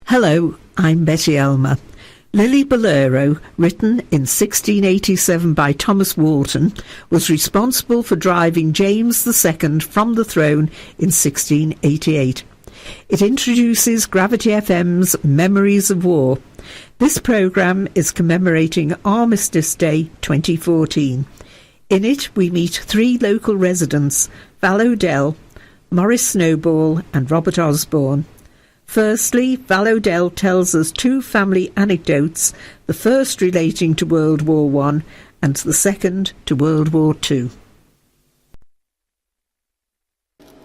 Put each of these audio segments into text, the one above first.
Hello, I'm Betty Elmer. Lily Bolero, written in 1687 by Thomas Walton, was responsible for driving James II from the throne in 1688. It introduces Gravity FM's Memories of War. This programme is commemorating Armistice Day 2014. In it, we meet three local residents, Dell, Maurice Snowball and Robert Osborn. Firstly, Dell tells us two family anecdotes, the first relating to World War I and the second to World War II.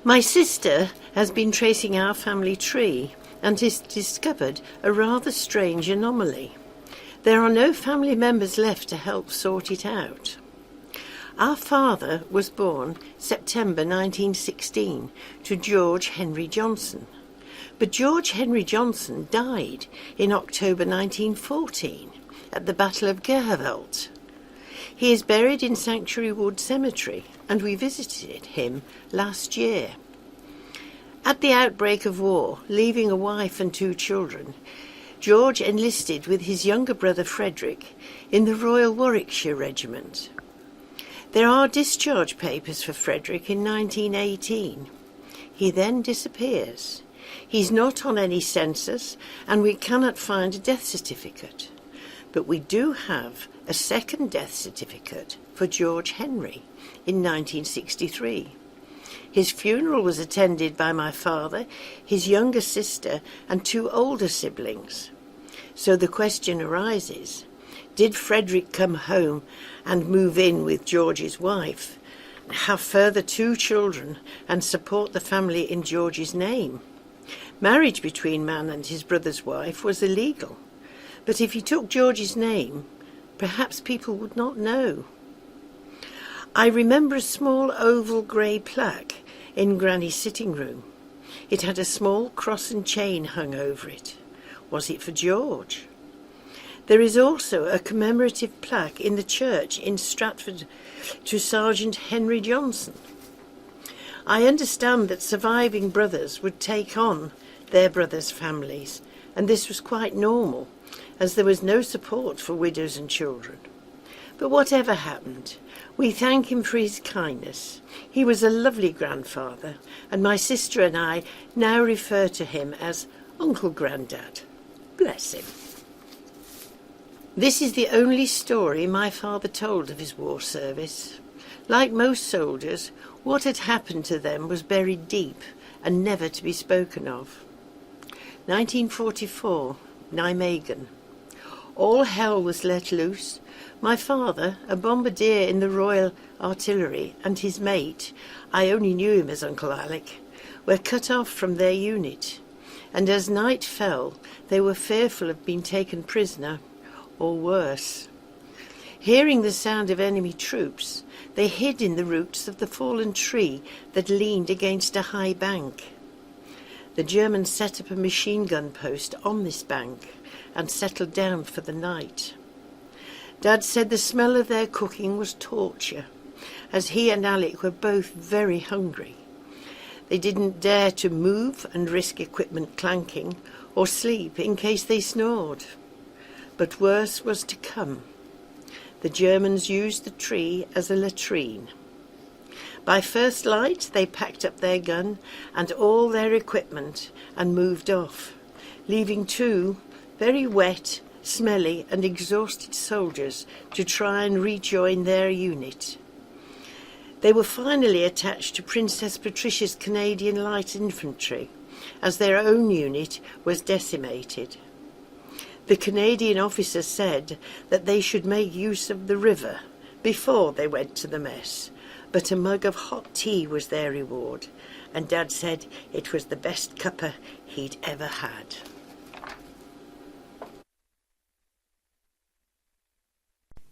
My sister has been tracing our family tree and has discovered a rather strange anomaly. There are no family members left to help sort it out. Our father was born September 1916 to George Henry Johnson. But George Henry Johnson died in October 1914 at the Battle of Gerhavelt. He is buried in Sanctuary Wood Cemetery, and we visited him last year. At the outbreak of war, leaving a wife and two children, George enlisted with his younger brother Frederick in the Royal Warwickshire Regiment. There are discharge papers for Frederick in 1918. He then disappears. He's not on any census, and we cannot find a death certificate. But we do have a second death certificate for George Henry in 1963. His funeral was attended by my father, his younger sister, and two older siblings. So the question arises, did Frederick come home and move in with George's wife, have further two children, and support the family in George's name? Marriage between man and his brother's wife was illegal, but if he took George's name, perhaps people would not know. I remember a small oval grey plaque in Granny's sitting room. It had a small cross and chain hung over it. Was it for George? There is also a commemorative plaque in the church in Stratford to Sergeant Henry Johnson. I understand that surviving brothers would take on their brothers' families, and this was quite normal, as there was no support for widows and children. But whatever happened, we thank him for his kindness. He was a lovely grandfather, and my sister and I now refer to him as Uncle Grandad. Bless him. This is the only story my father told of his war service. Like most soldiers, what had happened to them was buried deep and never to be spoken of. 1944, Nijmegen. All hell was let loose. My father, a bombardier in the Royal Artillery, and his mate, I only knew him as Uncle Alec, were cut off from their unit, and as night fell, they were fearful of being taken prisoner, or worse. Hearing the sound of enemy troops, they hid in the roots of the fallen tree that leaned against a high bank. The Germans set up a machine gun post on this bank and settled down for the night. Dad said the smell of their cooking was torture, as he and Alec were both very hungry. They didn't dare to move and risk equipment clanking or sleep in case they snored. But worse was to come. The Germans used the tree as a latrine. By first light, they packed up their gun and all their equipment and moved off, leaving two very wet, smelly and exhausted soldiers to try and rejoin their unit. They were finally attached to Princess Patricia's Canadian Light Infantry, as their own unit was decimated. The Canadian officer said that they should make use of the river before they went to the mess, but a mug of hot tea was their reward, and Dad said it was the best cuppa he'd ever had.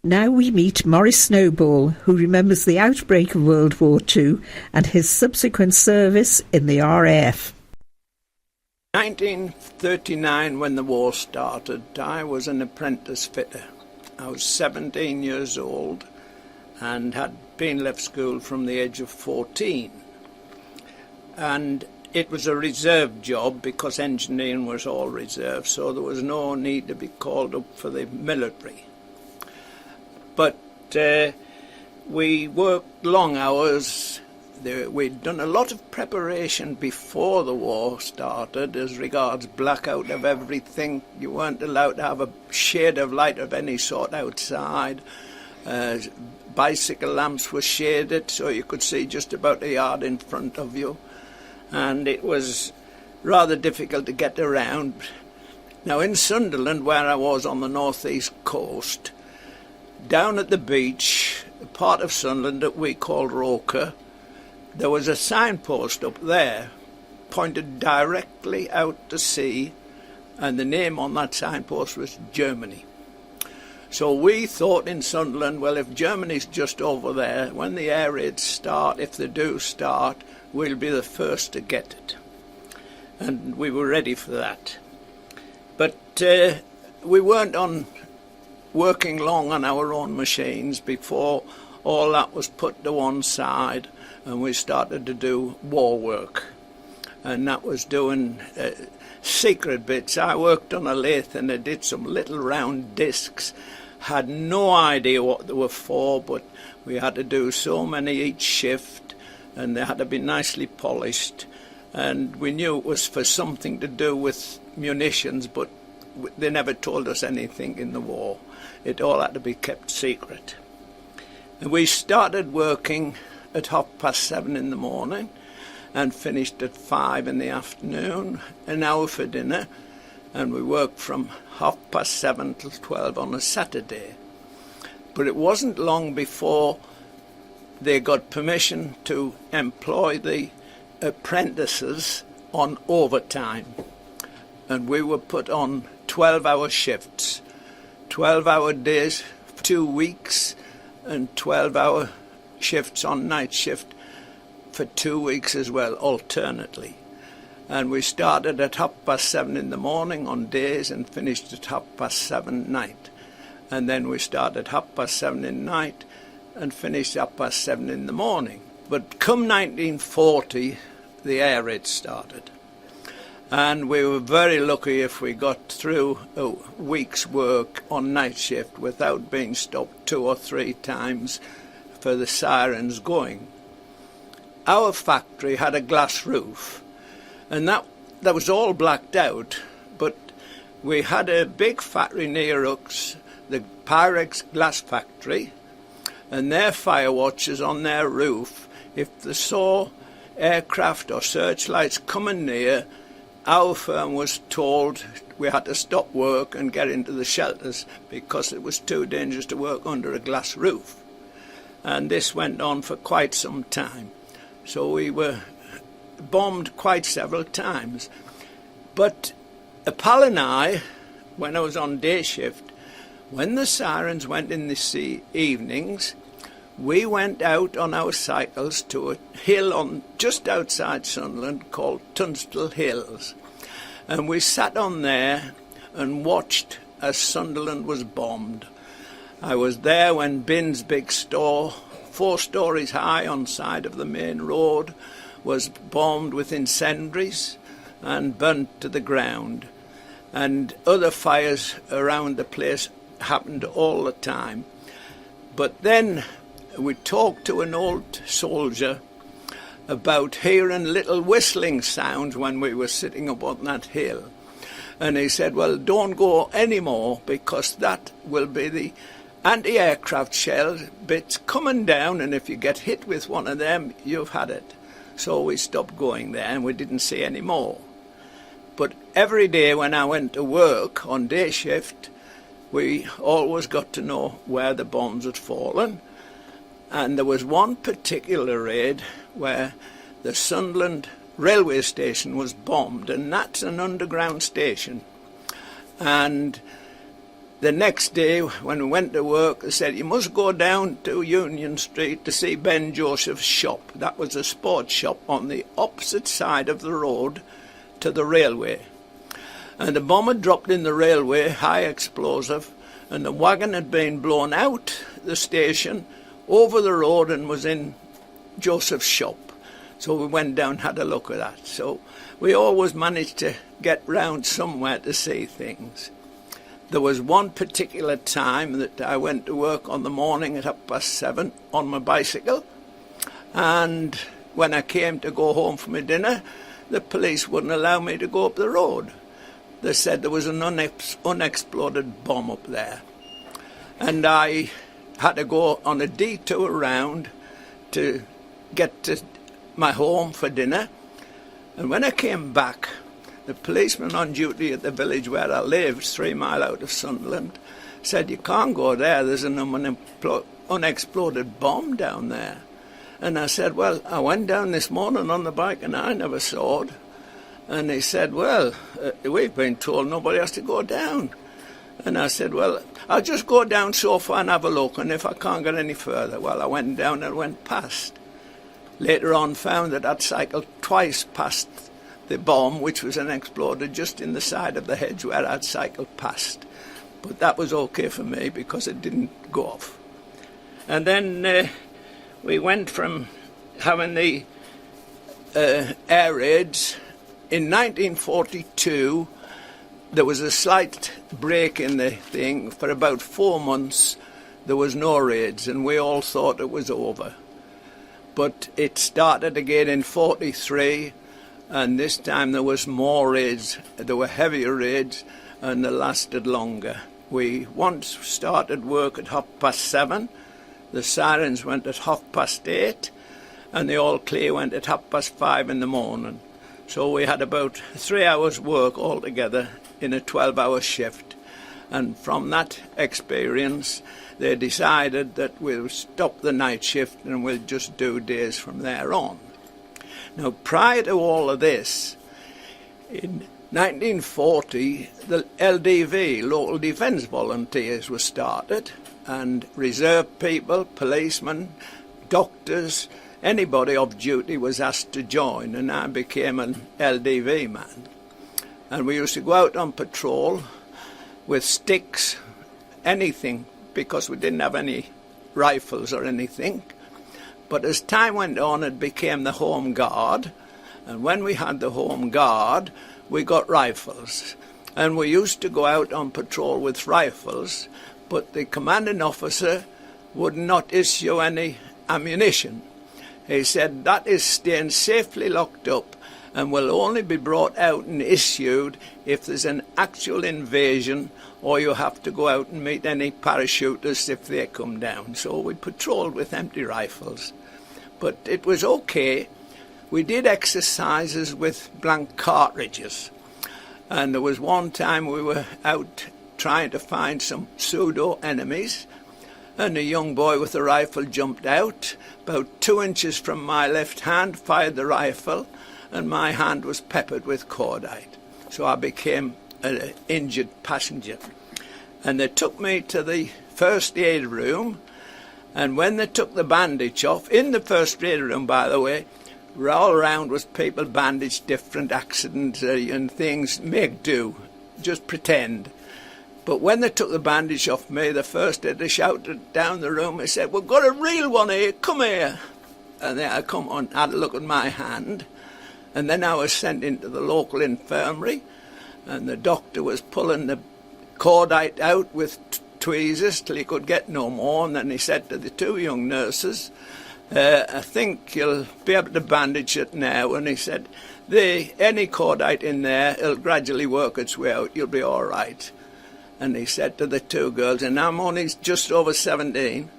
Now we meet Maurice Snowball, who remembers the outbreak of World War II and his subsequent service in the RAF. 1939, when the war started, I was an apprentice fitter. I was 17 years old and had been left school from the age of 14. And it was a reserve job because engineering was all reserve, so there was no need to be called up for the military. But we worked long hours. We'd done a lot of preparation before the war started as regards blackout of everything. You weren't allowed to have a shade of light of any sort outside. Bicycle lamps were shaded so you could see just about a yard in front of you. And it was rather difficult to get around. Now in Sunderland, where I was on the northeast coast, down at the beach, a part of Sunderland that we called Roker, there was a signpost up there pointed directly out to sea, and the name on that signpost was Germany. So we thought in Sunderland, well, if Germany's just over there, when the air raids start, if they do start, we'll be the first to get it. And we were ready for that. But we weren't working long on our own machines before all that was put to one side and we started to do war work. And that was doing secret bits. I worked on a lathe and I did some little round discs. Had no idea what they were for, but we had to do so many each shift and they had to be nicely polished. And we knew it was for something to do with munitions, but they never told us anything in the war. It all had to be kept secret. And we started working at 7:30 in the morning and finished at 5 in the afternoon, an hour for dinner, and we worked from 7:30 till 12 on a Saturday. But it wasn't long before they got permission to employ the apprentices on overtime, and we were put on 12-hour shifts, 12-hour days, 2 weeks, and 12-hour shifts on night shift for 2 weeks as well, alternately. And we started at 7:30 in the morning on days and finished at 7:30 night. And then we started 7:30 in night and finished 7:30 in the morning. But come 1940, the air raid started. And we were very lucky if we got through a week's work on night shift without being stopped 2 or 3 times for the sirens going. Our factory had a glass roof, and that was all blacked out, but we had a big factory near us, the Pyrex glass factory, and their fire watchers on their roof, if they saw aircraft or searchlights coming near, our firm was told we had to stop work and get into the shelters because it was too dangerous to work under a glass roof. And this went on for quite some time. So we were bombed quite several times. But a pal and I, when I was on day shift, when the sirens went in the evenings, we went out on our cycles to a hill just outside Sunderland called Tunstall Hills. And we sat on there and watched as Sunderland was bombed. I was there when Bin's big store, 4 stories high on side of the main road, was bombed with incendiaries and burnt to the ground. And other fires around the place happened all the time. But then we talked to an old soldier about hearing little whistling sounds when we were sitting up on that hill. And he said, well, don't go anymore because that will be the anti-aircraft shell bits coming down, and if you get hit with one of them, you've had it. So we stopped going there and we didn't see any more. But every day when I went to work on day shift, we always got to know where the bombs had fallen. And there was one particular raid where the Sunderland railway station was bombed, and that's an underground station. And the next day when we went to work, they said, you must go down to Union Street to see Ben Joseph's shop. That was a sports shop on the opposite side of the road to the railway. And the bomb had dropped in the railway, high explosive, and the wagon had been blown out the station over the road and was in Joseph's shop. So we went down and had a look at that. So we always managed to get round somewhere to see things. There was one particular time that I went to work on the morning at 7:30 on my bicycle, and when I came to go home for my dinner, the police wouldn't allow me to go up the road. They said there was an unexploded bomb up there. And I had to go on a detour round to get to my home for dinner. And when I came back, the policeman on duty at the village where I lived, 3 miles out of Sunderland, said, "You can't go there, there's an unexploded bomb down there." And I said, "Well, I went down this morning on the bike and I never saw it." And he said, "Well, we've been told nobody has to go down." And I said, "Well, I'll just go down so far and have a look, and if I can't get any further." Well, I went down and went past. Later on found that I'd cycled twice past the bomb, which was exploded just in the side of the hedge where I'd cycled past. But that was okay for me because it didn't go off. And then we went from having the air raids. In 1942, there was a slight break in the thing. For about 4 months, there was no raids, and we all thought it was over. But it started again in 43, and this time there was more raids. There were heavier raids, and they lasted longer. We once started work at 7:30. The sirens went at 8:30, and the all clear went at 5:30 in the morning. So we had about 3 hours work altogether in a 12-hour shift. And from that experience, they decided that we'll stop the night shift and we'll just do days from there on. Now, prior to all of this, in 1940, the LDV, Local Defence Volunteers, were started, and reserve people, policemen, doctors, anybody off duty was asked to join, and I became an LDV man. And we used to go out on patrol with sticks, anything, because we didn't have any rifles or anything. But as time went on, it became the Home Guard, and when we had the Home Guard, we got rifles. And we used to go out on patrol with rifles, but the commanding officer would not issue any ammunition. He said that is staying safely locked up and will only be brought out and issued if there's an actual invasion or you have to go out and meet any parachutists if they come down. So we patrolled with empty rifles. But it was okay. We did exercises with blank cartridges. And there was one time we were out trying to find some pseudo-enemies, and a young boy with a rifle jumped out, about 2 inches from my left hand, fired the rifle, and my hand was peppered with cordite. So I became an injured passenger. And they took me to the first aid room, and when they took the bandage off, in the first aid room, by the way, all around was people bandaged, different accidents and things, make do, just pretend. But when they took the bandage off me, the first aid, they shouted down the room, they said, "We've got a real one here, come here." And then I come on, had a look at my hand, and then I was sent into the local infirmary, and the doctor was pulling the cordite out with tweezers till he could get no more, and then he said to the 2 young nurses, "I think you'll be able to bandage it now." And he said, any cordite in there, it'll gradually work its way out, you'll be all right. And he said to the 2 girls, and I'm only just over 17,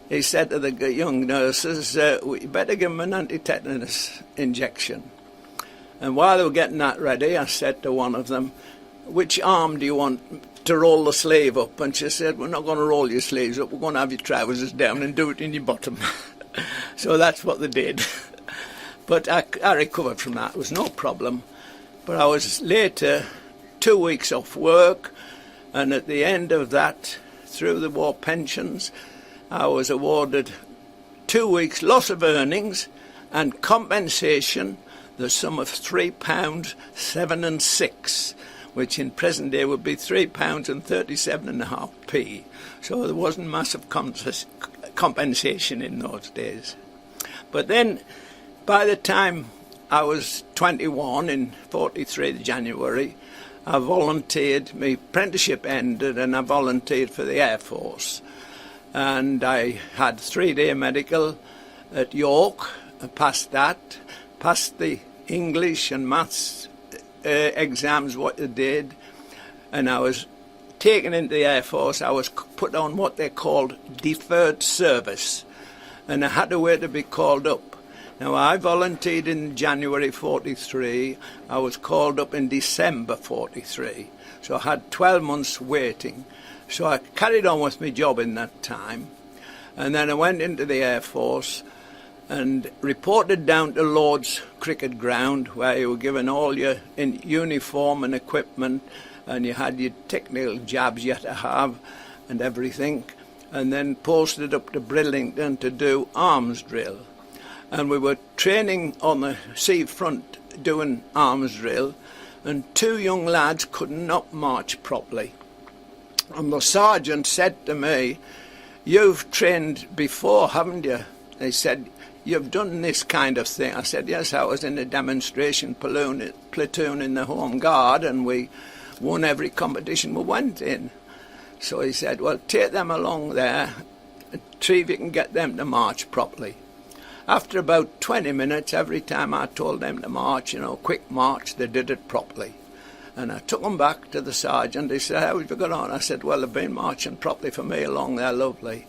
he said to the young nurses, "We better give them an anti-tetanus injection." And while they were getting that ready, I said to one of them, "Which arm do you want to roll the sleeve up?" And she said, "We're not going to roll your sleeves up, we're going to have your trousers down and do it in your bottom." So that's what they did. But I recovered from that, it was no problem. But I was later 2 weeks off work, and at the end of that, through the war pensions, I was awarded 2 weeks loss of earnings and compensation, the sum of £3, 7 and 6, which in present day would be £3 and 37.5p. So there wasn't massive compensation in those days. But then by the time I was 21 in 43 January, I volunteered. My apprenticeship ended and I volunteered for the Air Force. And I had 3-day medical at York. I passed that, passed the English and maths exams, what I did, and I was taken into the Air Force. I was put on what they called deferred service, and I had to wait to be called up. Now, I volunteered in January 43. I was called up in December 43. So I had 12 months waiting. So I carried on with my job in that time. And then I went into the Air Force and reported down to Lord's Cricket Ground, where you were given all your uniform and equipment, and you had your technical jabs you had to have and everything, and then posted up to Bridlington to do arms drill. And we were training on the sea front doing arms drill, and 2 young lads could not march properly. And the sergeant said to me, "You've trained before, haven't you?" They said, "You've done this kind of thing." I said, "Yes, I was in a demonstration platoon in the Home Guard, and we won every competition we went in." So he said, "Well, take them along there and see if you can get them to march properly." After about 20 minutes, every time I told them to march, quick march, they did it properly. And I took them back to the sergeant. He said, "How have you got on?" I said, "Well, they've been marching properly for me along there, lovely."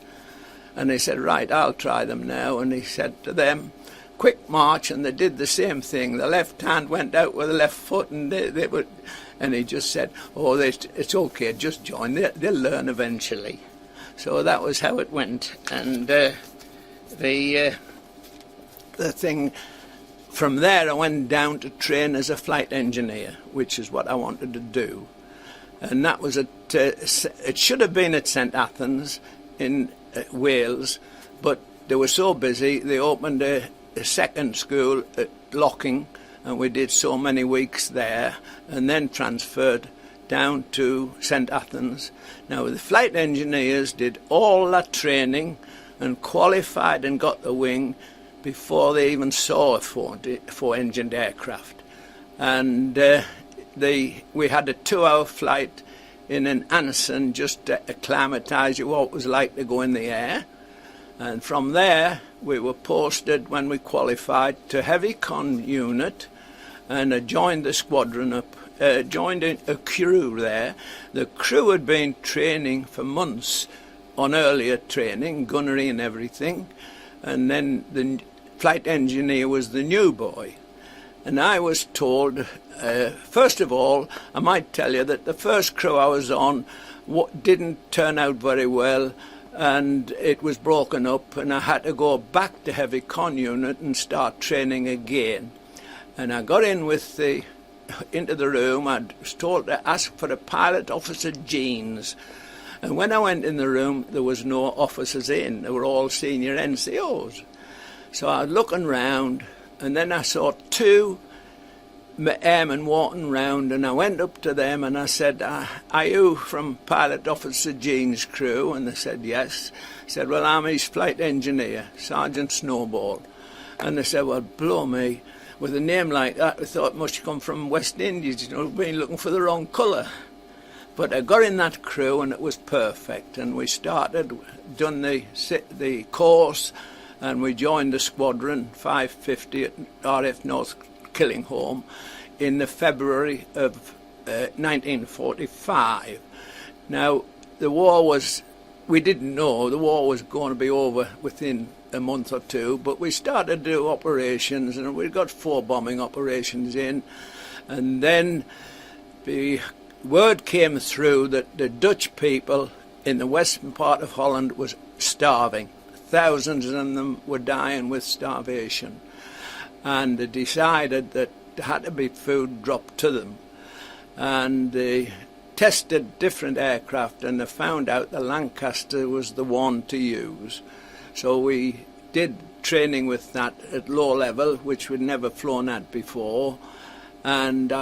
And he said, "Right, I'll try them now." And he said to them, "Quick march," and they did the same thing. The left hand went out with the left foot, and they would, and he just said, "Oh, it's okay, just join. They'll learn eventually." So that was how it went. And the thing, from there I went down to train as a flight engineer, which is what I wanted to do. And that was it should have been at St Athens in Wales, but they were so busy they opened a second school at Locking, and we did so many weeks there, and then transferred down to St Athens. Now the flight engineers did all that training and qualified and got the wing before they even saw a four-engined aircraft. And we had a 2-hour flight in an Anson just to acclimatise you what it was like to go in the air. And from there we were posted, when we qualified, to Heavy Con Unit, and I joined the squadron up, joined a crew there. The crew had been training for months on earlier training, gunnery and everything, and then the flight engineer was the new boy. And I was told, first of all, I might tell you that the first crew I was on didn't turn out very well, and it was broken up, and I had to go back to Heavy Con Unit and start training again. And I got into the room. I was told to ask for a pilot officer jeans. And when I went in the room, there was no officers in. They were all senior NCOs. So I was looking round, and then I saw 2 airmen walking round, and I went up to them and I said, "Are you from Pilot Officer Jean's crew?" And they said, "Yes." I said, "Well, I'm his flight engineer, Sergeant Snowball." And they said, "Well, blow me, with a name like that, we thought it must come from West Indies, been looking for the wrong colour." But I got in that crew, and it was perfect. And we done the course, and we joined the squadron 550 at RF North Killinghome in the February of 1945. Now, we didn't know the war was going to be over within a month or two, but we started to do operations, and we got 4 bombing operations in, and then the word came through that the Dutch people in the western part of Holland was starving. Thousands of them were dying with starvation, and they decided that there had to be food dropped to them. And they tested different aircraft, and they found out the Lancaster was the one to use. So we did training with that at low level, which we'd never flown at before, and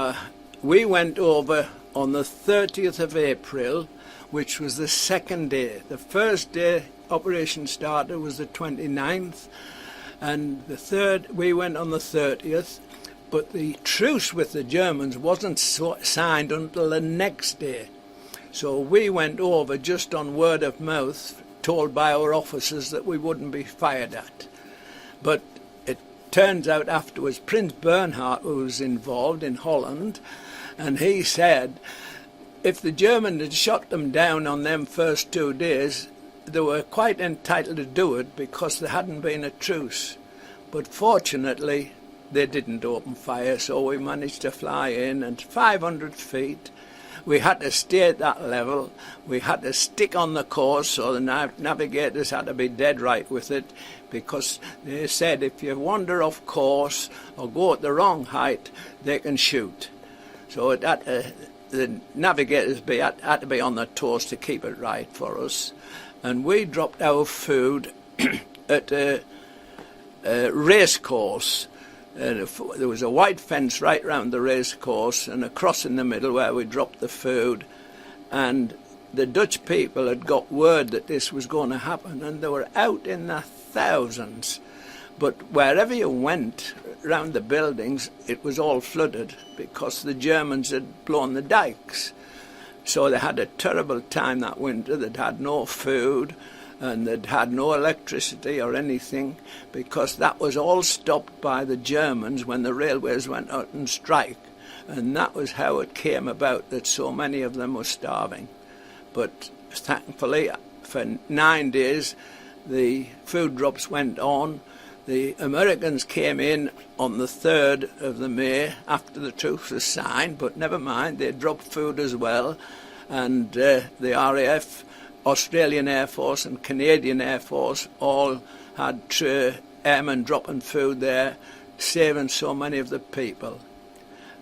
we went over on the 30th of April, which was the second day. The first day operation started was the 29th, and we went on the 30th, but the truce with the Germans wasn't signed until the next day. So we went over just on word of mouth, told by our officers that we wouldn't be fired at. But it turns out afterwards Prince Bernhard was involved in Holland, and he said if the Germans had shot them down on them first 2 days, they were quite entitled to do it because there hadn't been a truce. But fortunately they didn't open fire, so we managed to fly in, and 500 feet. We had to stay at that level. We had to stick on the course, so the navigators had to be dead right with it, because they said if you wander off course or go at the wrong height, they can shoot. So the navigators had to be on their toes to keep it right for us. And we dropped our food at a race course. There was a white fence right round the race course and a cross in the middle where we dropped the food, and the Dutch people had got word that this was going to happen, and they were out in the thousands. But wherever you went round the buildings, it was all flooded because the Germans had blown the dikes. So they had a terrible time that winter. They'd had no food, and they'd had no electricity or anything, because that was all stopped by the Germans when the railways went out on strike. And that was how it came about that so many of them were starving. But thankfully, for 9 days, the food drops went on. The Americans came in on the 3rd of the May after the truce was signed, but never mind, they dropped food as well. And the RAF, Australian Air Force and Canadian Air Force all had airmen dropping food there, saving so many of the people.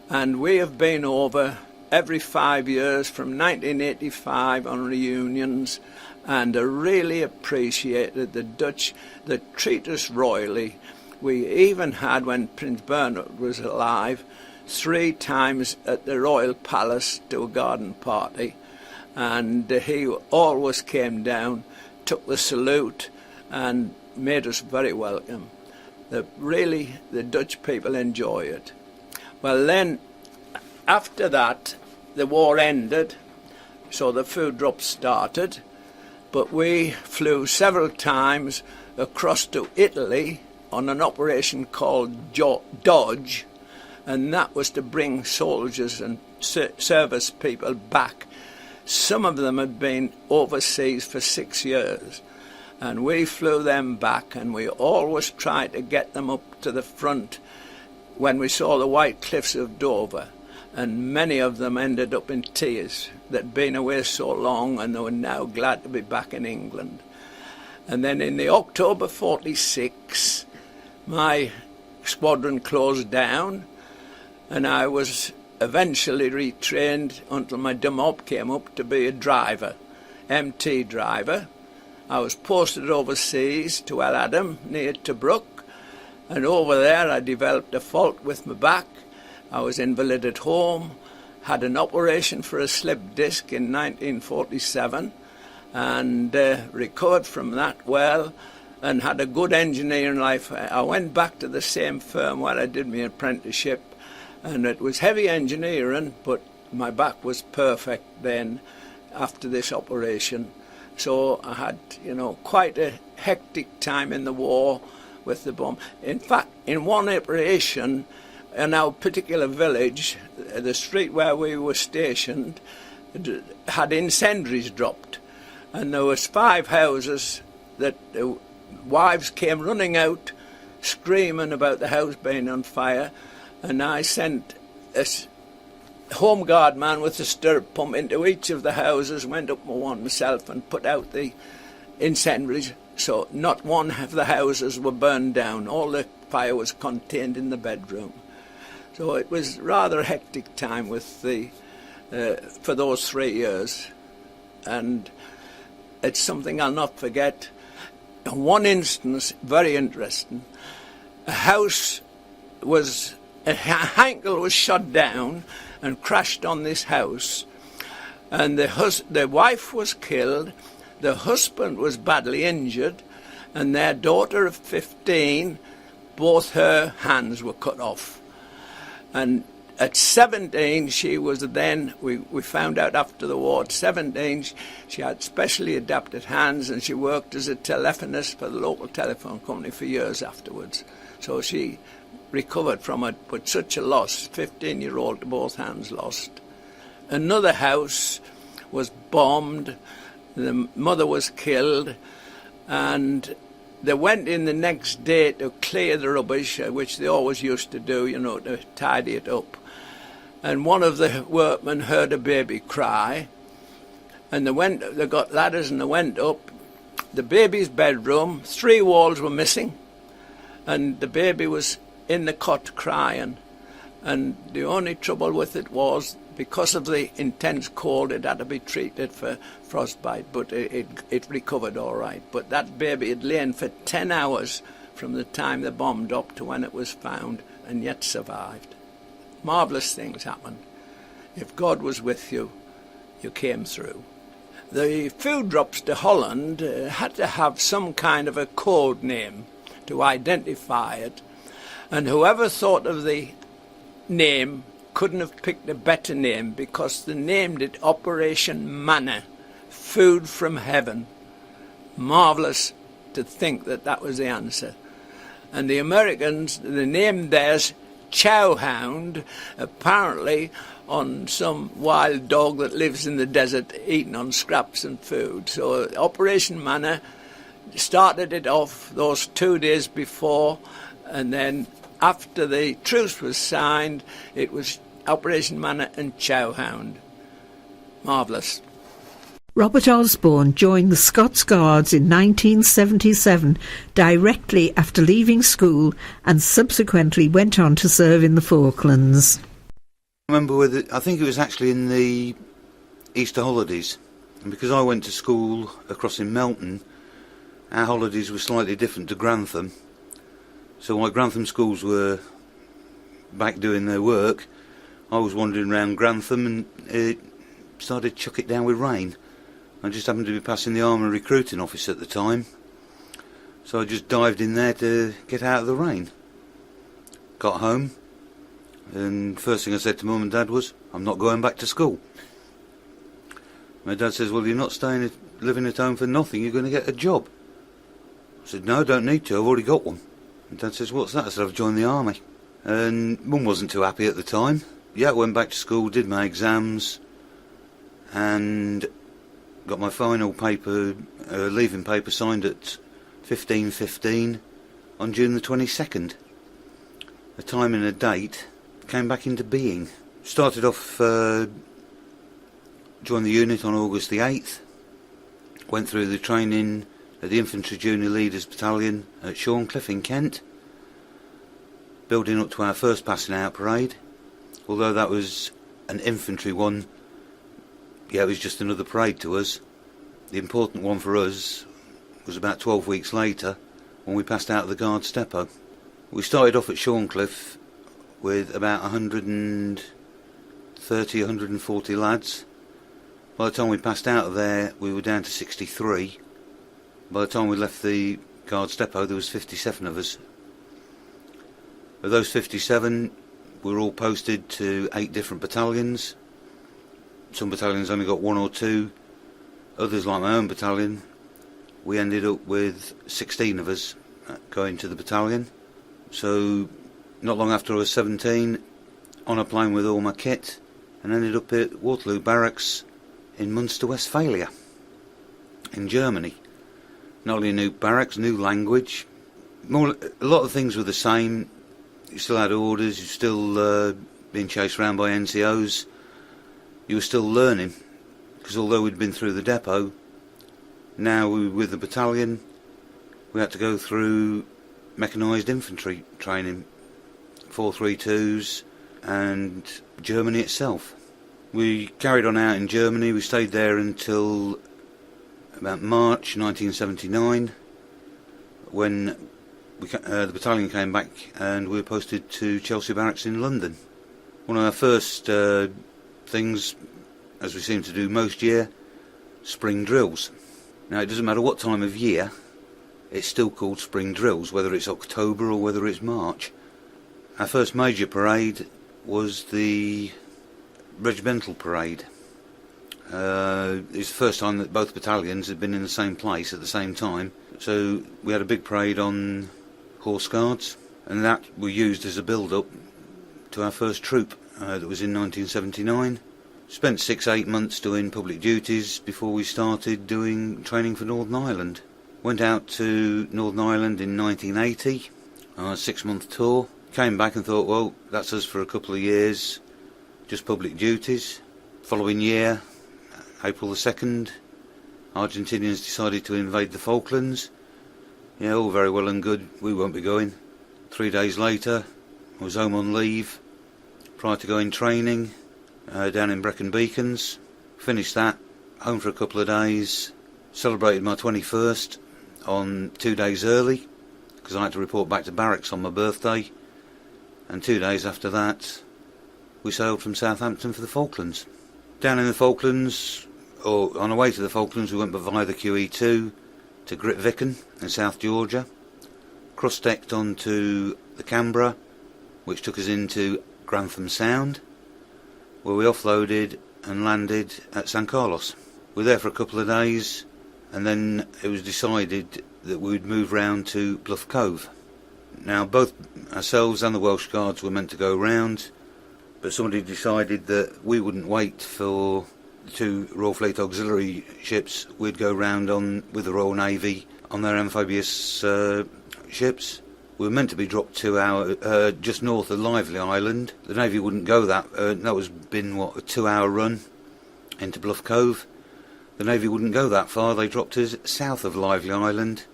And we have been over every 5 years from 1985 on reunions, and I really appreciated the Dutch that treat us royally. We even had, when Prince Bernhard was alive, 3 times at the Royal Palace to a garden party, and he always came down, took the salute, and made us very welcome. Really, the Dutch people enjoy it. Well, then, after that, the war ended, so the food drops started, but we flew several times across to Italy on an operation called Dodge, and that was to bring soldiers and service people back. Some of them had been overseas for 6 years, and we flew them back, and we always tried to get them up to the front when we saw the white cliffs of Dover, and many of them ended up in tears. They'd been away so long, and they were now glad to be back in England. And then in the October 46, my squadron closed down, and I was eventually retrained until my dumop came up to be a driver, MT driver. I was posted overseas to El Adam near Tobruk, and over there I developed a fault with my back. I was invalided home, had an operation for a slip disc in 1947, and recovered from that well, and had a good engineering life. I went back to the same firm where I did my apprenticeship, and it was heavy engineering, but my back was perfect then after this operation. So I had, quite a hectic time in the war with the bomb. In fact, in one operation in our particular village, the street where we were stationed had incendiaries dropped, and there was 5 houses that the wives came running out screaming about the house being on fire, and I sent a home guard man with a stirrup pump into each of the houses, went up one myself and put out the incendiaries, so not one of the houses were burned down. All the fire was contained in the bedroom. So it was rather a hectic time with for those 3 years, and it's something I'll not forget. One instance, very interesting. A Heinkel was shot down and crashed on this house, and the wife was killed, the husband was badly injured, and their daughter of 15 both her hands were cut off. And at 17, she was then, we found out after the war, at 17, she had specially adapted hands, and she worked as a telephonist for the local telephone company for years afterwards. So she recovered from it, but such a loss, 15-year-old, both hands lost. Another house was bombed, the mother was killed, and they went in the next day to clear the rubbish, which they always used to do, to tidy it up. And one of the workmen heard a baby cry, and they got ladders and they went up. The baby's bedroom, 3 walls were missing, and the baby was in the cot crying. And the only trouble with it was, because of the intense cold, it had to be treated for frostbite, but it recovered all right. But that baby had lain for 10 hours from the time they bombed up to when it was found, and yet survived. Marvellous things happen. If God was with you, you came through. The food drops to Holland had to have some kind of a code name to identify it, and whoever thought of the name couldn't have picked a better name, because they named it Operation Manna, food from heaven. Marvellous to think that that was the answer. And the Americans, they named theirs Chow Hound, apparently on some wild dog that lives in the desert eating on scraps and food. So Operation Manna started it off those 2 days before, and then after the truce was signed, it was Operation Manna and Chow Hound. Marvellous. Robert Osborn joined the Scots Guards in 1977, directly after leaving school, and subsequently went on to serve in the Falklands. I remember I think it was actually in the Easter holidays, and because I went to school across in Melton, our holidays were slightly different to Grantham. So while Grantham schools were back doing their work, I was wandering around Grantham, and it started to chuck it down with rain. I just happened to be passing the Army recruiting office at the time, so I just dived in there to get out of the rain. Got home, and first thing I said to Mum and Dad was, I'm not going back to school. My dad says, well, you're not living at home for nothing, you're going to get a job. I said, no, I don't need to, I've already got one. And Dad says, what's that? I said, I've joined the Army. And Mum wasn't too happy at the time. Yeah, I went back to school, did my exams, and got my final paper, leaving paper, signed at 15:15 on June the 22nd. A time and a date came back into being. Started off, joined the unit on August the 8th, went through the training at the Infantry Junior Leaders Battalion at Shorncliffe in Kent, building up to our first passing out parade. Although that was an infantry one, yeah, it was just another parade to us. The important one for us was about 12 weeks later, when we passed out of the Guards depot. We started off at Shorncliffe with about 130, 140 lads. By the time we passed out of there, we were down to 63. By the time we left the Guards depot, there was 57 of us. Of those 57, we were all posted to 8 different battalions. Some battalions only got 1 or 2. Others, like my own battalion, we ended up with 16 of us going to the battalion. So not long after I was 17, on a plane with all my kit, and ended up at Waterloo Barracks in Munster, Westphalia, in Germany. Not only new barracks, new language, a lot of things were the same. You still had orders, you still being chased around by NCOs. You were still learning, because although we'd been through the depot, now we were with the battalion, we had to go through mechanised infantry training, 432s, and Germany itself. We carried on out in Germany. We stayed there until about March 1979, when the battalion came back and we were posted to Chelsea Barracks in London. One of our first things, as we seem to do most year, spring drills. Now, it doesn't matter what time of year, it's still called spring drills, whether it's October or whether it's March. Our first major parade was the regimental parade. It's the first time that both battalions had been in the same place at the same time. So we had a big parade on Horse Guards, and that we used as a build-up to our first troop that was in 1979. Spent 6-8 months doing public duties before we started doing training for Northern Ireland. Went out to Northern Ireland in 1980 on a 6-month tour. Came back and thought, well, that's us for a couple of years, just public duties. Following year, April the 2nd, Argentinians decided to invade the Falklands. Yeah, all very well and good, we won't be going. 3 days later, I was home on leave, prior to going training, down in Brecon Beacons. Finished that, home for a couple of days, celebrated my 21st on 2 days early, because I had to report back to barracks on my birthday. And 2 days after that, we sailed from Southampton for the Falklands. Down in the Falklands, or on our way to the Falklands, we went via the QE2 to Grytviken in South Georgia, cross-decked onto the Canberra, which took us into Grantham Sound, where we offloaded and landed at San Carlos. We were there for a couple of days, and then it was decided that we would move round to Bluff Cove. Now, both ourselves and the Welsh Guards were meant to go round, but somebody decided that we wouldn't wait for the 2 Royal Fleet Auxiliary ships. We'd go round on with the Royal Navy on their amphibious ships. We were meant to be dropped 2 hours just north of Lively Island. The Navy wouldn't go that. That was been a 2-hour run into Bluff Cove. The Navy wouldn't go that far. They dropped us south of Lively Island,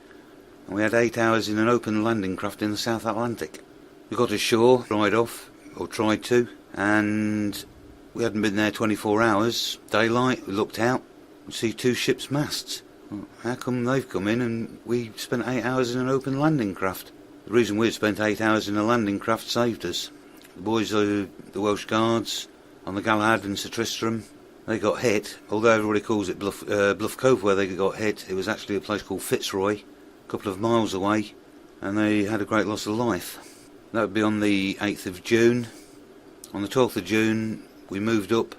and we had 8 hours in an open landing craft in the South Atlantic. We got ashore, dried off, or tried to, and we hadn't been there 24 hours. Daylight, we looked out, we see 2 ships' masts. Well, how come they've come in and we spent 8 hours in an open landing craft? The reason we'd spent 8 hours in a landing craft saved us. The boys of the Welsh Guards on the Galahad and Sir Tristram, they got hit. Although everybody calls it Bluff Cove where they got hit, it was actually a place called Fitzroy, a couple of miles away, and they had a great loss of life. That would be on the 8th of June. On the 12th of June, we moved up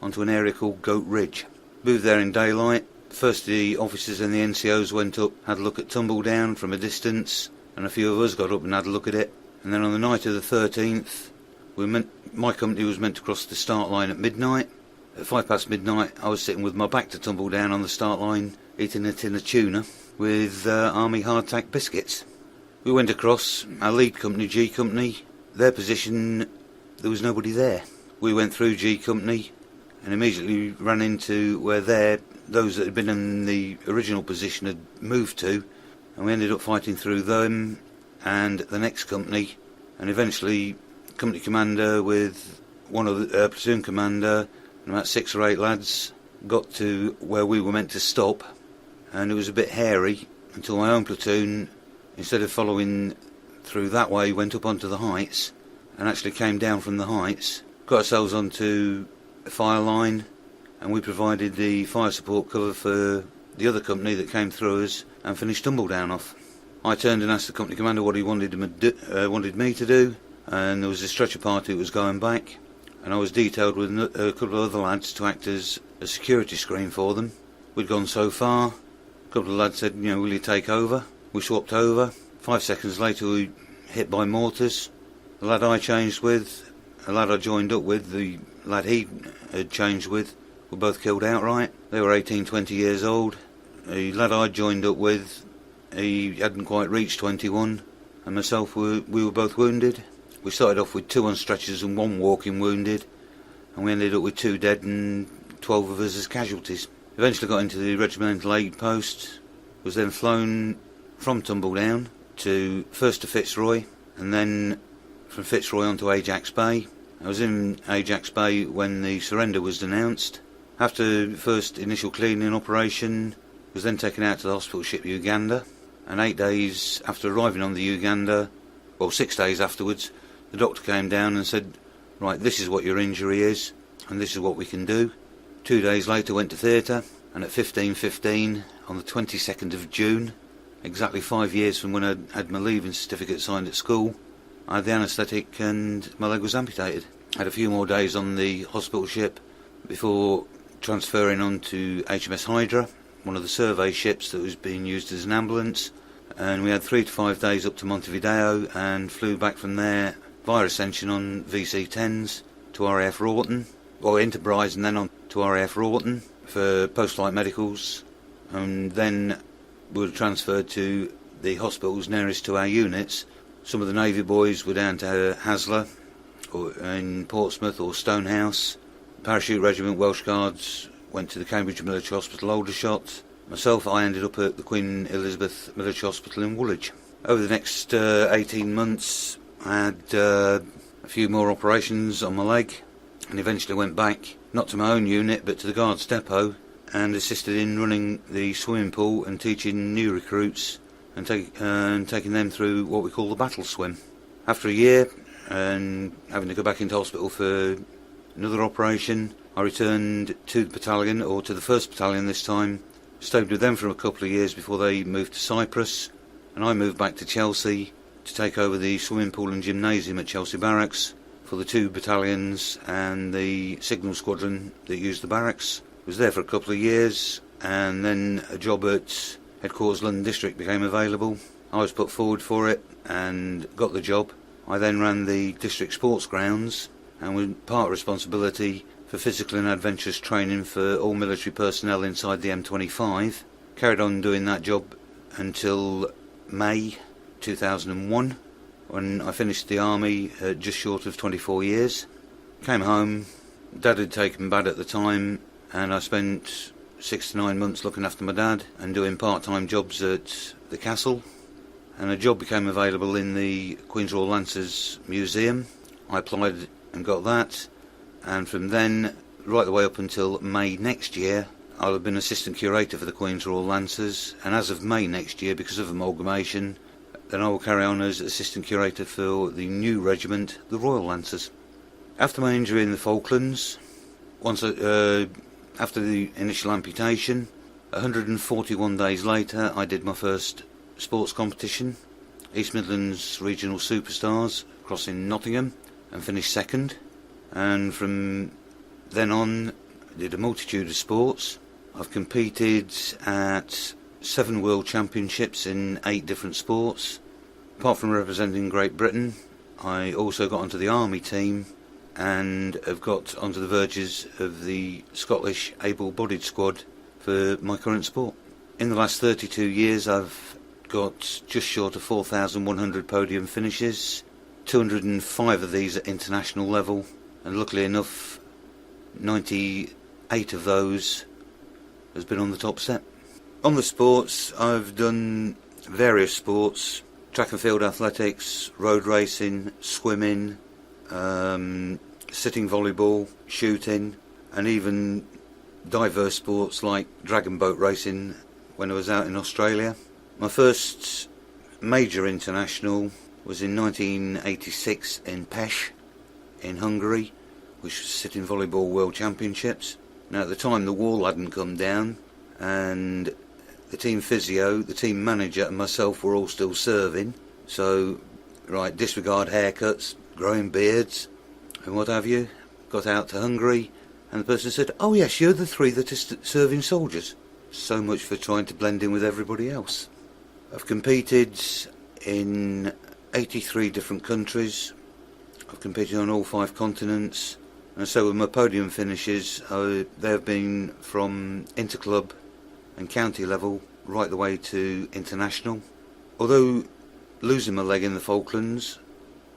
onto an area called Goat Ridge. Moved there in daylight. First the officers and the NCOs went up, had a look at Tumbledown from a distance, and a few of us got up and had a look at it. And then on the night of the 13th, my company was meant to cross the start line at midnight. At 5 past midnight, I was sitting with my back to Tumbledown on the start line, eating a tin of tuna with Army hardtack biscuits. We went across, our lead company, G Company, their position, there was nobody there. We went through G Company and immediately ran into where those that had been in the original position had moved to, and we ended up fighting through them and the next company, and eventually company commander with one of the platoon commander and about 6 or 8 lads got to where we were meant to stop, and it was a bit hairy until my own platoon, instead of following through that way, went up onto the heights and actually came down from the heights, got ourselves onto a fire line, and we provided the fire support cover for the other company that came through us and finished Tumbledown off. I turned and asked the company commander what he wanted me to do, and there was a stretcher party that was going back, and I was detailed with a couple of other lads to act as a security screen for them. We'd gone so far, a couple of lads said, will you take over? We swapped over. 5 seconds later we were hit by mortars. The lad I changed with, the lad I joined up with, the lad he had changed with, were both killed outright. They were 18, 20 years old. The lad I joined up with, he hadn't quite reached 21, and myself, we were both wounded. We started off with 2 on stretchers and 1 walking wounded, and we ended up with 2 dead and 12 of us as casualties. Eventually got into the regimental aid post, was then flown from Tumbledown first to Fitzroy, and then from Fitzroy on to Ajax Bay. I was in Ajax Bay when the surrender was announced. After the first initial cleaning operation, was then taken out to the hospital ship Uganda, and 8 days after arriving on the Uganda, 6 days afterwards, the doctor came down and said, right, this is what your injury is, and this is what we can do. 2 days later went to theatre, and at 15:15 on the 22nd of June exactly 5 years from when I had my leaving certificate signed at school, I had the anaesthetic and my leg was amputated. I had a few more days on the hospital ship before transferring on to HMS Hydra, one of the survey ships that was being used as an ambulance, and we had 3 to 5 days up to Montevideo and flew back from there via Ascension on VC-10s to RAF Rawton, or Enterprise, and then on to RAF Rawton for post-flight medicals, and then we were transferred to the hospitals nearest to our units. Some of the Navy boys were down to Haslar or in Portsmouth or Stonehouse. Parachute Regiment Welsh Guards went to the Cambridge Military Hospital Aldershot. Myself, I ended up at the Queen Elizabeth Military Hospital in Woolwich. Over the next 18 months I had a few more operations on my leg and eventually went back, not to my own unit but to the Guards Depot, and assisted in running the swimming pool and teaching new recruits and taking them through what we call the battle swim. After a year and having to go back into hospital for another operation, I returned to the battalion, or to the 1st Battalion this time, stayed with them for a couple of years before they moved to Cyprus, and I moved back to Chelsea to take over the swimming pool and gymnasium at Chelsea Barracks for the 2 battalions and the signal squadron that used the barracks. Was there for a couple of years, and then a job at Headquarters London District became available. I was put forward for it and got the job. I then ran the district sports grounds and was part responsibility for physical and adventurous training for all military personnel inside the M25. Carried on doing that job until May 2001, when I finished the army at just short of 24 years. Came home, Dad had taken bad at the time, and I spent 6 to 9 months looking after my dad and doing part-time jobs at the castle, and a job became available in the Queen's Royal Lancers Museum. I applied and got that, and from then right the way up until May next year I'll have been assistant curator for the Queen's Royal Lancers, and as of May next year, because of amalgamation, then I will carry on as assistant curator for the new regiment, the Royal Lancers. After my injury in the Falklands, after the initial amputation, 141 days later I did my first sports competition, East Midlands Regional Superstars, crossing Nottingham, and finished second. And from then on I did a multitude of sports. I've competed at 7 World Championships in 8 different sports. Apart from representing Great Britain, I also got onto the Army team and have got onto the verges of the Scottish able-bodied squad for my current sport. In the last 32 years I've got just short of 4,100 podium finishes, 205 of these at international level, and luckily enough 98 of those has been on the top step. On the sports, I've done various sports: track and field athletics, road racing, swimming, sitting volleyball, shooting, and even diverse sports like dragon boat racing when I was out in Australia. My first major international was in 1986 in Pest in Hungary, which was sitting volleyball world championships. Now at the time the wall hadn't come down, and the team physio, the team manager and myself were all still serving, so right, disregard haircuts, growing beards and what have you. Got out to Hungary and the person said, "Oh yes, you're the 3 that are serving soldiers." So much for trying to blend in with everybody else. I've competed in 83 different countries. I've competed on all 5 continents, and so with my podium finishes, they have been from interclub and county level right the way to international. Although losing my leg in the Falklands,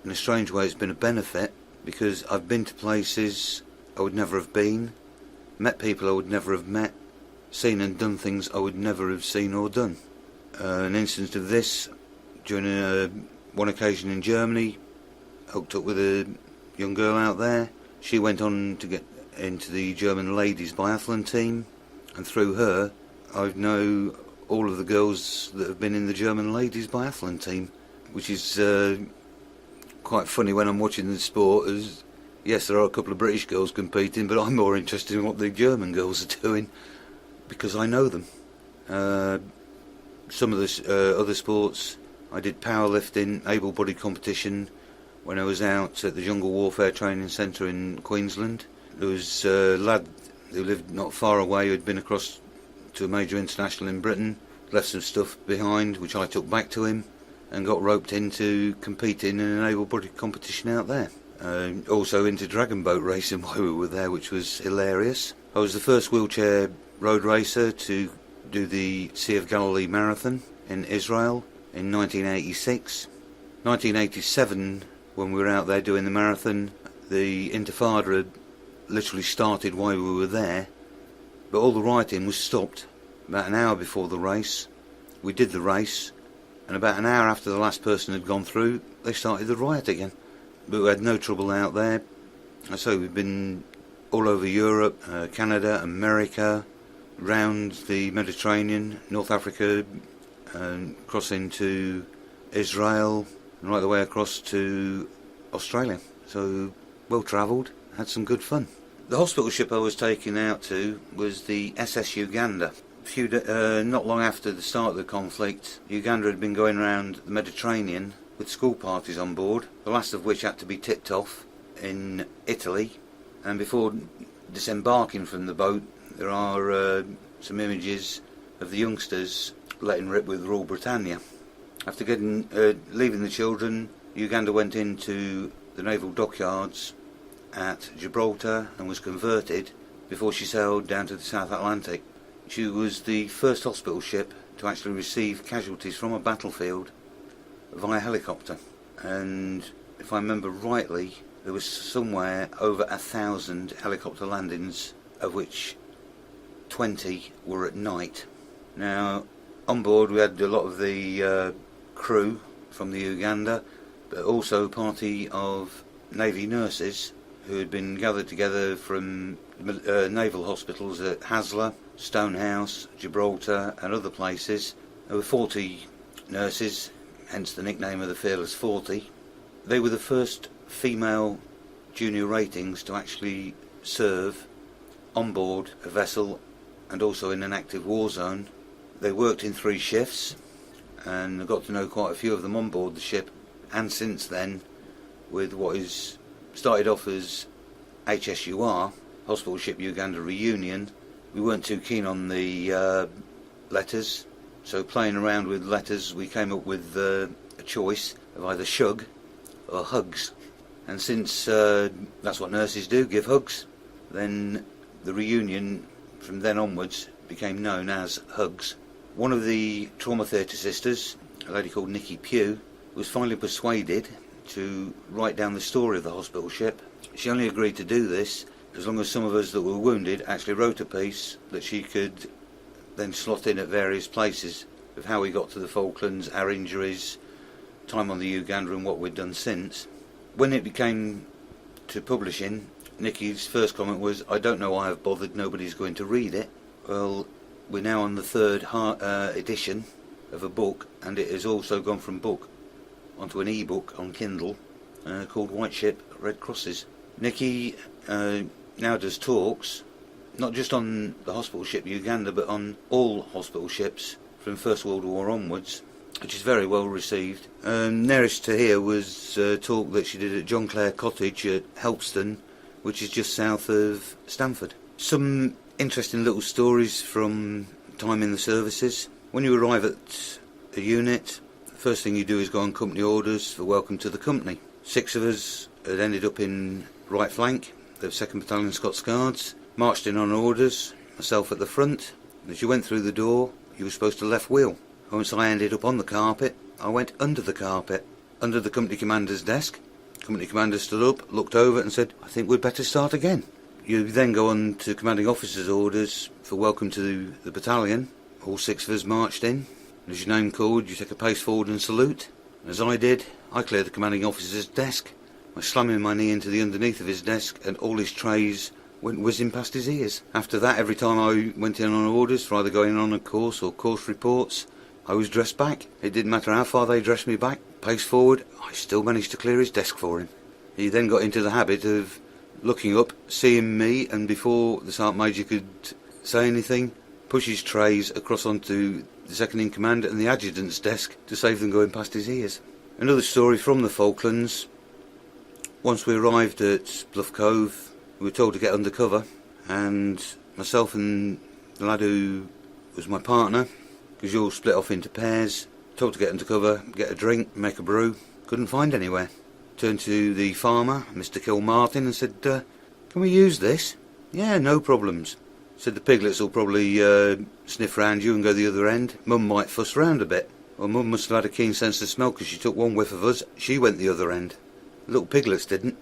in a strange way it's been a benefit, because I've been to places I would never have been, met people I would never have met, seen and done things I would never have seen or done. An instance of this, during one occasion in Germany, hooked up with a young girl out there. She went on to get into the German ladies biathlon team, and through her I know all of the girls that have been in the German ladies biathlon team, which is quite funny when I'm watching the sport, as yes, there are a couple of British girls competing, but I'm more interested in what the German girls are doing because I know them. some of the other sports. I did powerlifting, able-bodied competition when I was out at the Jungle Warfare Training Centre in Queensland. There was a lad who lived not far away who had been across to a major international in Britain, left some stuff behind which I took back to him, and got roped into competing in an able-bodied competition out there. Also into dragon boat racing while we were there, which was hilarious. I was the first wheelchair road racer to do the Sea of Galilee Marathon in Israel in 1986. 1987, when we were out there doing the marathon, the Intifada had literally started while we were there, but all the rioting was stopped about an hour before the race. We did the race, and about an hour after the last person had gone through, they started the riot again. But we had no trouble out there. So we've been all over Europe, Canada, America, round the Mediterranean, North Africa, crossing to Israel, and right the way across to Australia. So well travelled, had some good fun. The hospital ship I was taken out to was the SS Uganda. Not long after the start of the conflict, Uganda had been going around the Mediterranean with school parties on board, the last of which had to be tipped off in Italy. And before disembarking from the boat, there are some images of the youngsters letting rip with Rule Britannia. After leaving the children, Uganda went into the naval dockyards at Gibraltar and was converted before she sailed down to the South Atlantic. She was the first hospital ship to actually receive casualties from a battlefield via helicopter, and if I remember rightly, there was somewhere over 1,000 helicopter landings, of which 20 were at night. Now, on board we had a lot of the crew from the Uganda, but also a party of Navy nurses who had been gathered together from naval hospitals at Haslar, Stonehouse, Gibraltar and other places. There were 40 nurses, hence the nickname of the Fearless 40. They were the first female junior ratings to actually serve on board a vessel and also in an active war zone. They worked in 3 shifts, and I got to know quite a few of them on board the ship, and since then with what is started off as HSUR, Hospital Ship Uganda Reunion. We weren't too keen on the letters, so playing around with letters we came up with a choice of either shug or hugs. And since that's what nurses do, give hugs, then the reunion from then onwards became known as Hugs. One of the trauma theatre sisters, a lady called Nikki Pugh, was finally persuaded to write down the story of the hospital ship. She only agreed to do this as long as some of us that were wounded actually wrote a piece that she could then slot in at various places of how we got to the Falklands, our injuries, time on the Uganda and what we'd done since. When it became to publishing, Nikki's first comment was, "I don't know why I've bothered, nobody's going to read it." Well, we're now on the 3rd edition of a book, and it has also gone from book onto an e-book on Kindle called White Ship, Red Crosses. Nikki now does talks, not just on the hospital ship Uganda, but on all hospital ships from First World War onwards, which is very well received. Nearest to here was a talk that she did at John Clare Cottage at Helpston, which is just south of Stamford. Some interesting little stories from time in the services. When you arrive at a unit, the first thing you do is go on company orders for welcome to the company. 6 of us had ended up in right flank, the 2nd Battalion Scots Guards, marched in on orders, myself at the front. As you went through the door, you were supposed to left wheel. Once I ended up on the carpet, I went under the carpet, under the company commander's desk. Company commander stood up, looked over and said, "I think we'd better start again." You then go on to commanding officer's orders for welcome to the battalion. All 6 of us marched in. As your name called, you take a pace forward and salute. As I did, I cleared the commanding officer's desk by slamming my knee into the underneath of his desk, and all his trays went whizzing past his ears. After that, every time I went in on orders for either going on a course or course reports, I was dressed back. It didn't matter how far they dressed me back, pace forward, I still managed to clear his desk for him. He then got into the habit of looking up, seeing me, and before the Sergeant Major could say anything, pushes trays across onto the second-in-command and the adjutant's desk to save them going past his ears. Another story from the Falklands. Once we arrived at Bluff Cove, we were told to get under cover, and myself and the lad who was my partner, because you all split off into pairs, told to get under cover, get a drink, make a brew. Couldn't find anywhere. Turned to the farmer, Mr. Kilmartin, and said, can we use this? Yeah, no problems. Said the piglets will probably sniff round you and go the other end. Mum might fuss round a bit. Well, Mum must have had a keen sense of smell, because she took one whiff of us, she went the other end. The little piglets didn't.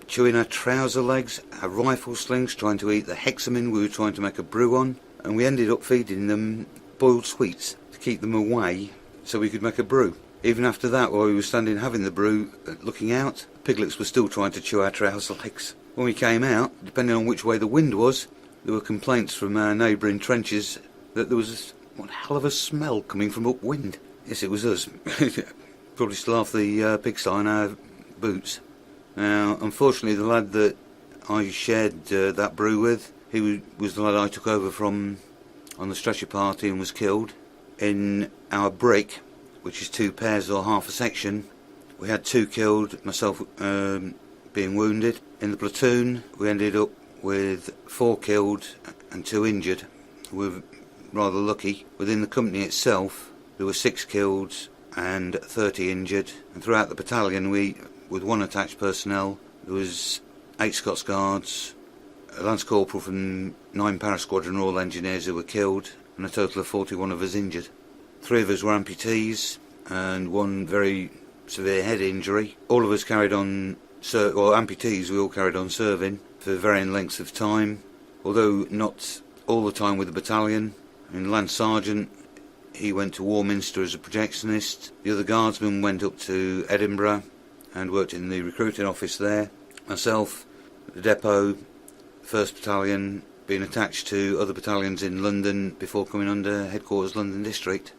Chewing our trouser legs, our rifle slings, trying to eat the hexamin we were trying to make a brew on, and we ended up feeding them boiled sweets to keep them away so we could make a brew. Even after that, while we were standing having the brew, looking out, the piglets were still trying to chew our trouser legs. When we came out, depending on which way the wind was, there were complaints from our neighbouring trenches that there was one hell of a smell coming from upwind. Yes, it was us. Probably still half the pigsty in our boots. Now, unfortunately, the lad that I shared that brew with, he was the lad I took over from on the stretcher party and was killed. In our brick, which is 2 pairs or half a section, we had 2 killed, myself being wounded. In the platoon, we ended up with 4 killed and 2 injured. We were rather lucky. Within the company itself, there were 6 killed and 30 injured. And throughout the battalion, with 1 attached personnel, there was 8 Scots Guards, a Lance Corporal from 9 Para Squadron Royal Engineers who were killed, and a total of 41 of us injured. 3 of us were amputees, and 1 very severe head injury. All of us carried on, amputees, we all carried on serving for varying lengths of time, although not all the time with the battalion. Lance Sergeant, he went to Warminster as a projectionist. The other guardsmen went up to Edinburgh and worked in the recruiting office there. Myself, the depot, 1st Battalion, being attached to other battalions in London before coming under Headquarters London District.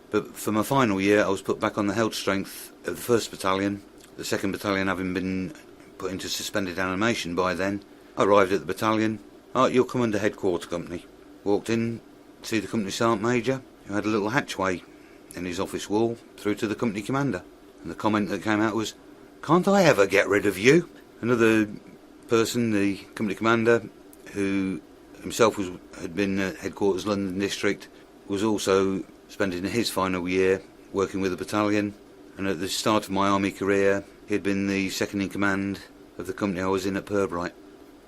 But for my final year, I was put back on the held strength of the 1st Battalion, the 2nd Battalion having been put into suspended animation by then. I arrived at the battalion. You'll come under Headquarter Company. Walked in, see the company sergeant major, who had a little hatchway in his office wall through to the company commander. And the comment that came out was, "Can't I ever get rid of you?" Another person, the company commander, who himself had been at Headquarters London District, was also spending his final year working with the battalion. And at the start of my army career, he had been the second in command of the company I was in at Pirbright.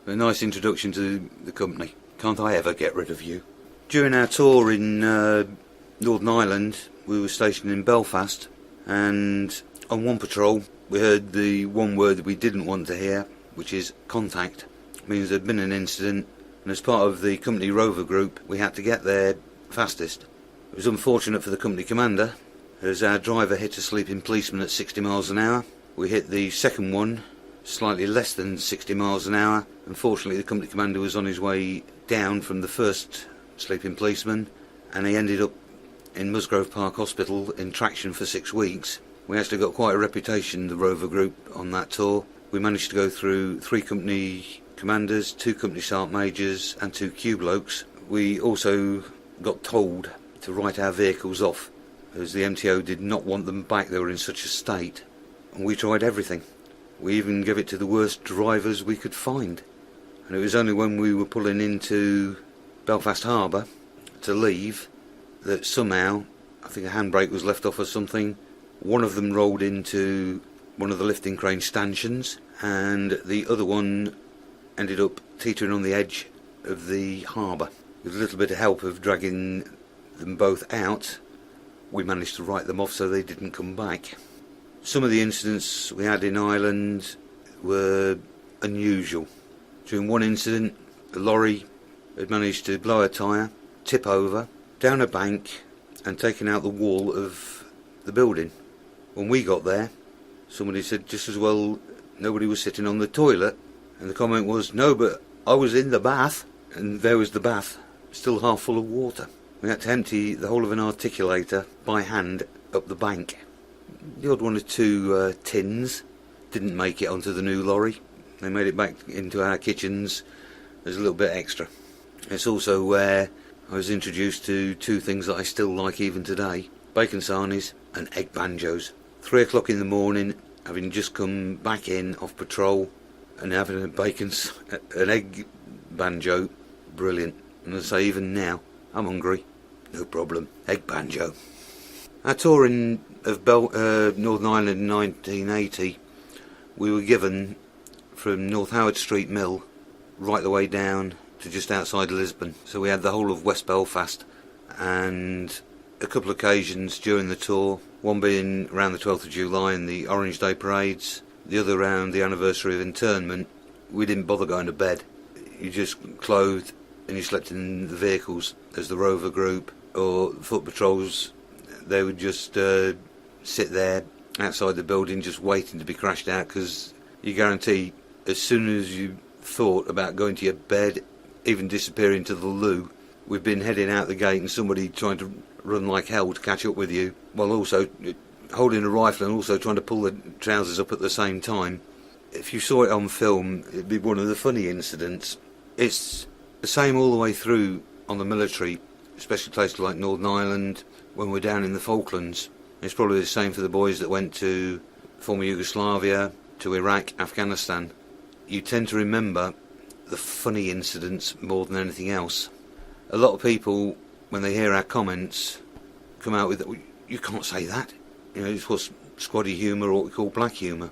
A nice introduction to the company. Can't I ever get rid of you? During our tour in Northern Ireland, we were stationed in Belfast, and on one patrol we heard the one word that we didn't want to hear, which is contact. It means there'd been an incident, and as part of the company rover group, we had to get there fastest. It was unfortunate for the company commander, as our driver hit a sleeping policeman at 60 miles an hour. We hit the second one, slightly less than 60 miles an hour. Unfortunately, the company commander was on his way down from the first sleeping policeman, and he ended up in Musgrove Park Hospital in traction for 6 weeks. We actually got quite a reputation, the rover group, on that tour. We managed to go through 3 company commanders, 2 company sergeant majors and 2 Q blokes. We also got told to write our vehicles off, as the MTO did not want them back. They were in such a state, and we tried everything. We even gave it to the worst drivers we could find. And it was only when we were pulling into Belfast Harbour to leave that somehow, I think a handbrake was left off or something, one of them rolled into one of the lifting crane stanchions, and the other one ended up teetering on the edge of the harbour. With a little bit of help of dragging them both out, we managed to write them off so they didn't come back. Some of the incidents we had in Ireland were unusual. During one incident, a lorry had managed to blow a tyre, tip over, down a bank, and taken out the wall of the building. When we got there, somebody said just as well nobody was sitting on the toilet, and the comment was, "No, but I was in the bath," and there was the bath, still half full of water. We had to empty the whole of an articulator by hand up the bank. The odd 1 or 2 tins didn't make it onto the new lorry. They made it back into our kitchens as a little bit extra. It's also where I was introduced to two things that I still like even today: bacon sarnies and egg banjos. 3 o'clock in the morning, having just come back in off patrol and having an egg banjo, brilliant. And I say, even now, I'm hungry, no problem, egg banjo. Our tour of Northern Ireland in 1980, we were given from North Howard Street Mill right the way down to just outside Lisbon. So we had the whole of West Belfast, and a couple of occasions during the tour, one being around the 12th of July and the Orange Day parades, the other around the anniversary of internment. We didn't bother going to bed. You just clothed and you slept in the vehicles as the rover group or foot patrols. They would just sit there outside the building just waiting to be crashed out, because you guarantee as soon as you thought about going to your bed, even disappearing to the loo, we've been heading out the gate and somebody trying to run like hell to catch up with you, while also holding a rifle and also trying to pull the trousers up at the same time. If you saw it on film, it'd be one of the funny incidents. It's the same all the way through on the military, especially places like Northern Ireland, when we're down in the Falklands. It's probably the same for the boys that went to former Yugoslavia, to Iraq, Afghanistan. You tend to remember the funny incidents more than anything else. A lot of people, when they hear our comments, come out with, "You can't say that." It's what's squaddy humour, or what we call black humour.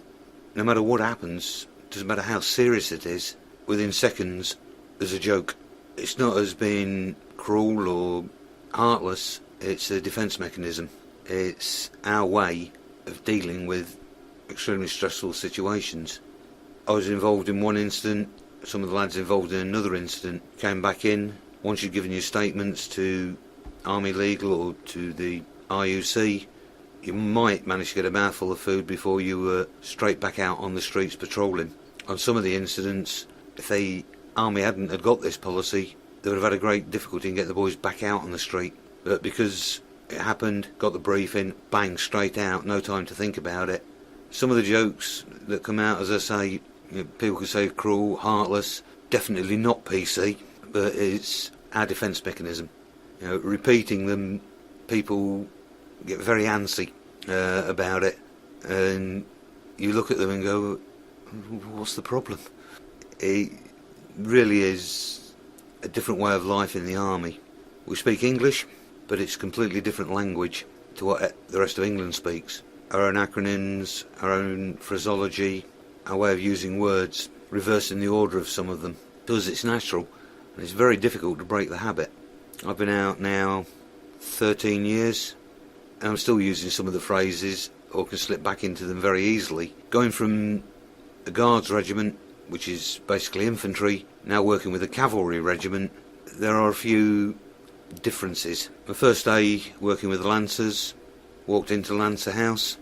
No matter what happens, doesn't matter how serious it is, within seconds there's a joke. It's not as being cruel or heartless, it's a defence mechanism. It's our way of dealing with extremely stressful situations. I was involved in one incident, some of the lads involved in another incident came back in. Once you've given your statements to Army Legal or to the RUC, you might manage to get a mouthful of food before you were straight back out on the streets patrolling. On some of the incidents, if the Army hadn't had got this policy, they would have had a great difficulty in getting the boys back out on the street. But because it happened, got the briefing, bang, straight out, no time to think about it. Some of the jokes that come out, as I say, people could say cruel, heartless, definitely not PC, but it's our defence mechanism. Repeating them, people get very antsy about it, and you look at them and go, what's the problem? It really is a different way of life in the army. We speak English, but it's a completely different language to what the rest of England speaks. Our own acronyms, our own phraseology, our way of using words, reversing the order of some of them. To us it's natural, and it's very difficult to break the habit. I've been out now 13 years, and I'm still using some of the phrases, or can slip back into them very easily. Going from a Guards regiment, which is basically infantry, now working with a cavalry regiment, there are a few differences. My first day working with the Lancers, walked into Lancer House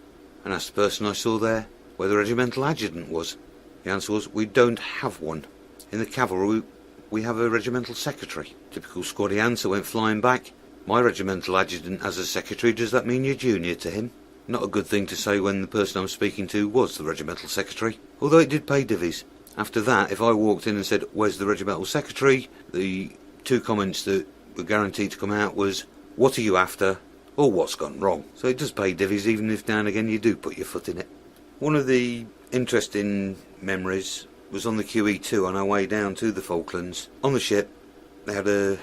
and asked the person I saw there where the regimental adjutant was. The answer was, we don't have one. In the cavalry we have a regimental secretary. Typical squaddy answer went flying back. My regimental adjutant has a secretary, does that mean you're junior to him? Not a good thing to say when the person I'm speaking to was the regimental secretary, although it did pay divvies. After that, if I walked in and said, where's the regimental secretary, the two comments that were guaranteed to come out was, what are you after, or what's gone wrong? So it does pay divvies, even if now and again you do put your foot in it. One of the interesting memories was on the QE2 on our way down to the Falklands. On the ship, they had a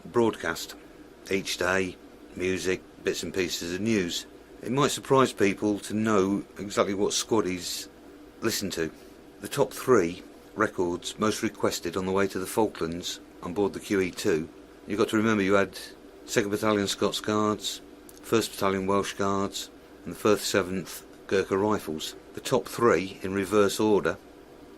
broadcast each day, music, bits and pieces of news. It might surprise people to know exactly what squaddies listen to. The top 3 records most requested on the way to the Falklands on board the QE2. You've got to remember you had 2nd Battalion Scots Guards, 1st Battalion Welsh Guards and the 1st 7th Gurkha Rifles. The top 3 in reverse order.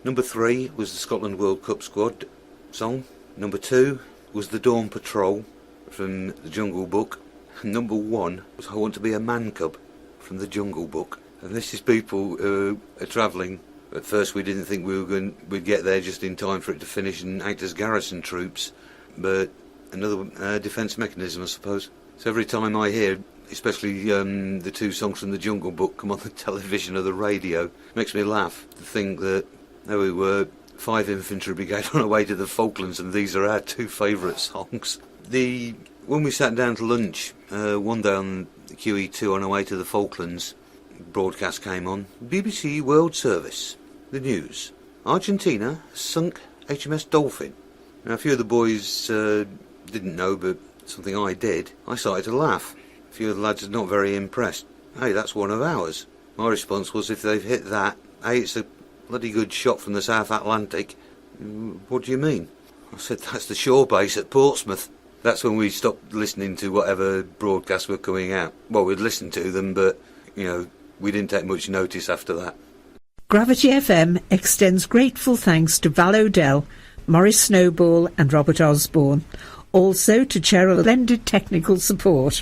Number 3 was the Scotland World Cup Squad song. Number 2 was the Dawn Patrol from the Jungle Book. And number 1 was I Want to Be a Man Cub from the Jungle Book. And this is people who are travelling. At first we didn't think we'd get there just in time for it to finish and act as garrison troops. But another defence mechanism, I suppose. So every time I hear, especially the 2 songs from the Jungle Book come on the television or the radio, it makes me laugh to think that there we were, 5 infantry brigade on our way to the Falklands, and these are our 2 favourite songs. When we sat down to lunch one day on the QE2 on our way to the Falklands, broadcast came on. BBC World Service. The news. Argentina has sunk HMS Dolphin. Now, a few of the boys didn't know, but something I did. I started to laugh. A few of the lads are not very impressed. Hey, that's one of ours. My response was, if they've hit that, hey, it's a bloody good shot from the South Atlantic. What do you mean? I said, that's the shore base at Portsmouth. That's when we stopped listening to whatever broadcasts were coming out. Well, we'd listen to them, but, we didn't take much notice after that. Gravity FM extends grateful thanks to Val Dell, Maurice Snowball and Robert Osborn. Also to Cheryl, splendid technical support.